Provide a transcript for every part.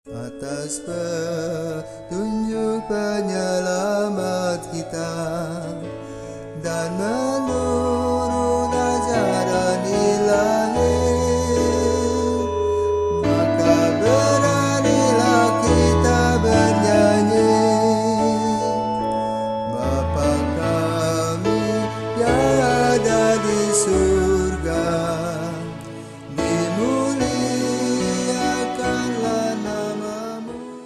atas petunjuk penyelamat kita dan menurut ajaran ilahi, maka beranilah kita bernyanyi, Bapa kami yang ada di surga, dimuliakanlah namamu.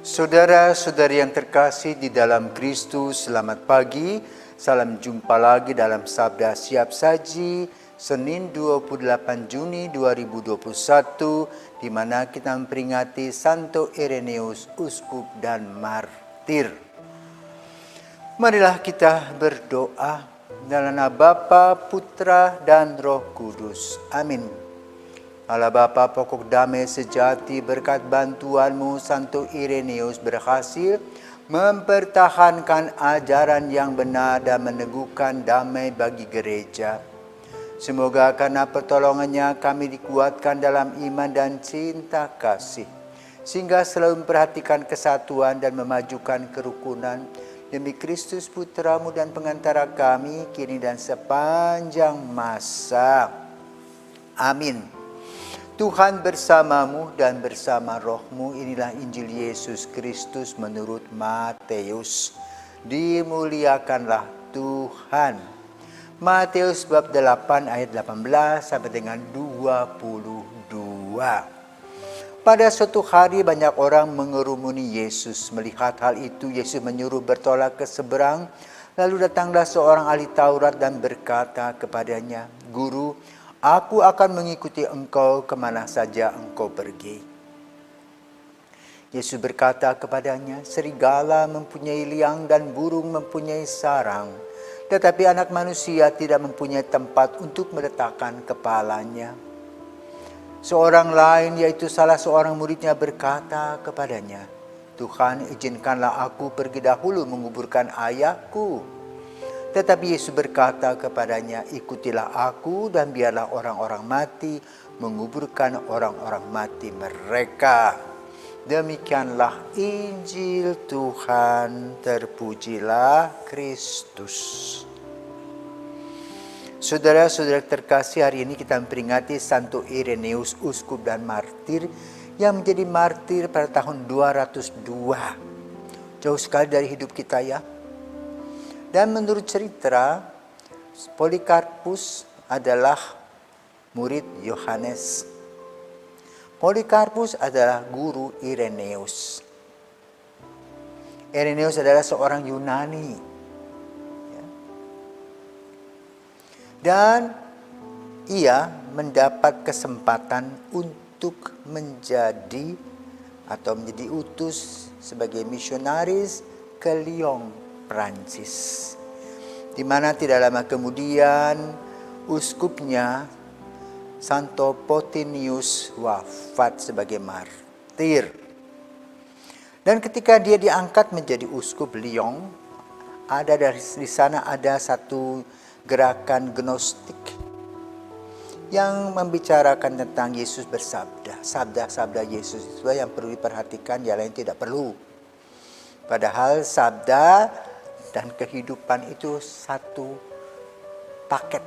Saudara-saudari yang terkasih di dalam Kristus, selamat pagi. Salam jumpa lagi dalam Sabda Siap Saji, Senin 28 Juni 2021, di mana kita memperingati Santo Ireneus, Uskup dan Martir. Marilah kita berdoa dalam nama Bapa, Putra, dan Roh Kudus. Amin. Allah Bapa pokok damai sejati, berkat bantuanmu Santo Ireneus berhasil mempertahankan ajaran yang benar dan meneguhkan damai bagi gereja. Semoga karena pertolongannya kami dikuatkan dalam iman dan cinta kasih, sehingga selalu memperhatikan kesatuan dan memajukan kerukunan demi Kristus Putramu dan pengantara kami kini dan sepanjang masa. Amin. Tuhan bersamamu dan bersama rohmu. Inilah Injil Yesus Kristus menurut Matius. Dimuliakanlah Tuhan. Matius bab 8 ayat 18 sampai dengan 22. Pada suatu hari banyak orang mengerumuni Yesus. Melihat hal itu, Yesus menyuruh bertolak ke seberang. Lalu datanglah seorang ahli Taurat dan berkata kepadanya, "Guru, aku akan mengikuti engkau kemana saja engkau pergi." Yesus berkata kepadanya, "Serigala mempunyai liang dan burung mempunyai sarang, tetapi anak manusia tidak mempunyai tempat untuk meletakkan kepalanya." Seorang lain, yaitu salah seorang muridnya, berkata kepadanya, "Tuhan, izinkanlah aku pergi dahulu menguburkan ayahku." Tetapi Yesus berkata kepadanya, "Ikutilah aku dan biarlah orang-orang mati menguburkan orang-orang mati mereka." Demikianlah Injil Tuhan, terpujilah Kristus. Saudara-saudara terkasih, hari ini kita memperingati Santo Ireneus, Uskup dan Martir, yang menjadi martir pada tahun 202. Jauh sekali dari hidup kita ya. Dan menurut cerita, Polikarpus adalah murid Yohanes. Polikarpus adalah guru Ireneus. Ireneus adalah seorang Yunani. Dan ia mendapat kesempatan untuk menjadi utus sebagai misionaris ke Lyon, Prancis. Di mana tidak lama kemudian uskupnya Santo Potinius wafat sebagai martir. Dan ketika dia diangkat menjadi uskup Lyon, di sana ada satu gerakan gnostik yang membicarakan tentang Yesus bersabda. Sabda-sabda Yesus itu yang perlu diperhatikan, yang lain tidak perlu. Padahal sabda dan kehidupan itu satu paket.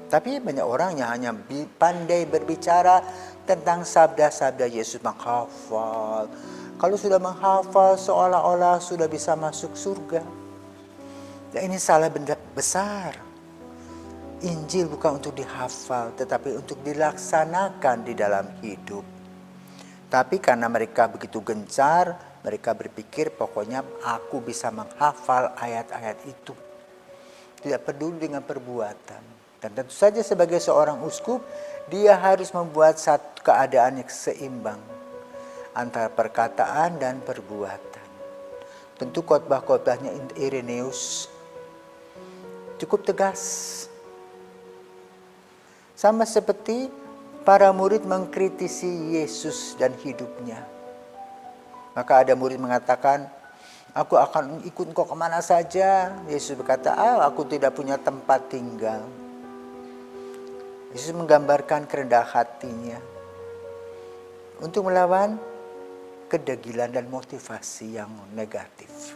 Tapi banyak orang yang hanya pandai berbicara tentang sabda-sabda Yesus, menghafal. Kalau sudah menghafal seolah-olah sudah bisa masuk surga. Dan ini salah besar. Injil bukan untuk dihafal, tetapi untuk dilaksanakan di dalam hidup. Tapi karena mereka begitu gencar, mereka berpikir pokoknya aku bisa menghafal ayat-ayat itu. Tidak peduli dengan perbuatan. Dan tentu saja sebagai seorang uskup, dia harus membuat satu keadaan yang seimbang antara perkataan dan perbuatan. Tentu khotbah-khotbahnya Ireneus cukup tegas. Sama seperti para murid mengkritisi Yesus dan hidupnya. Maka ada murid mengatakan, "Aku akan ikut engkau kemana saja." Yesus berkata, "Aku tidak punya tempat tinggal." Yesus menggambarkan kerendahan hatinya untuk melawan kedegilan dan motivasi yang negatif.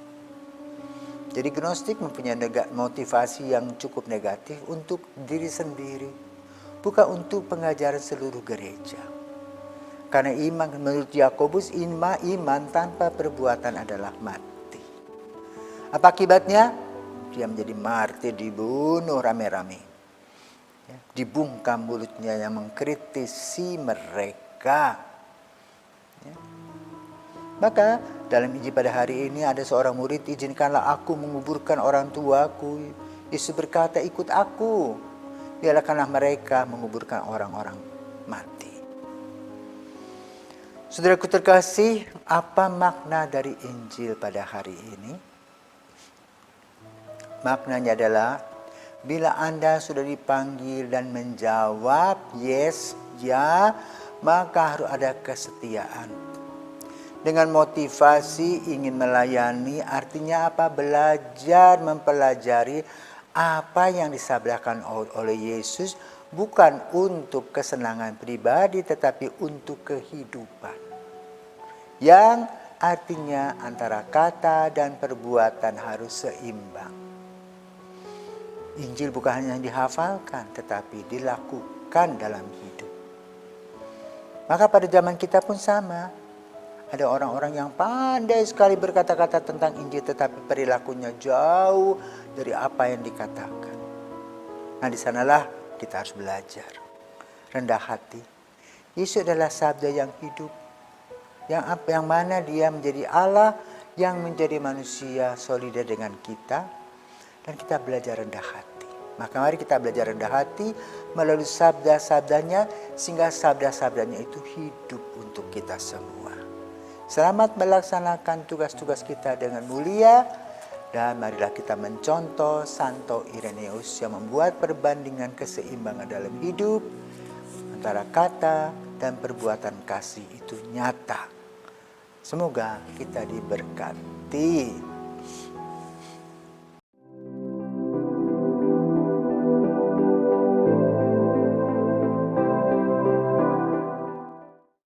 Jadi Gnostik mempunyai motivasi yang cukup negatif untuk diri sendiri, bukan untuk pengajaran seluruh gereja. Karena iman menurut Yakobus, iman tanpa perbuatan adalah mati. Apa akibatnya? Dia menjadi martir, dibunuh rame-rame. Dibungkam mulutnya yang mengkritisi mereka. Maka dalam Injil pada hari ini ada seorang murid, izinkanlah aku menguburkan orang tuaku. Yesus berkata, ikut aku. Biarkanlah mereka menguburkan orang-orang mati. Saudaraku terkasih, apa makna dari Injil pada hari ini? Maknanya adalah, bila Anda sudah dipanggil dan menjawab yes, ya, maka harus ada kesetiaan. Dengan motivasi ingin melayani, artinya apa? Belajar mempelajari apa yang disabdakan oleh Yesus, bukan untuk kesenangan pribadi, tetapi untuk kehidupan. Yang artinya antara kata dan perbuatan harus seimbang. Injil bukan hanya dihafalkan, tetapi dilakukan dalam hidup. Maka pada zaman kita pun sama. Ada orang-orang yang pandai sekali berkata-kata tentang Injil, tetapi perilakunya jauh dari apa yang dikatakan. Nah, di sanalah kita harus belajar. Rendah hati. Yesus adalah sabda yang hidup. Yang mana dia menjadi Allah, yang menjadi manusia solidar dengan kita. Dan kita belajar rendah hati. Maka mari kita belajar rendah hati melalui sabda-sabdanya, sehingga sabda-sabdanya itu hidup untuk kita semua. Selamat melaksanakan tugas-tugas kita dengan mulia. Dan marilah kita mencontoh Santo Ireneus yang membuat perbandingan keseimbangan dalam hidup antara kata dan perbuatan kasih itu nyata. Semoga kita diberkati.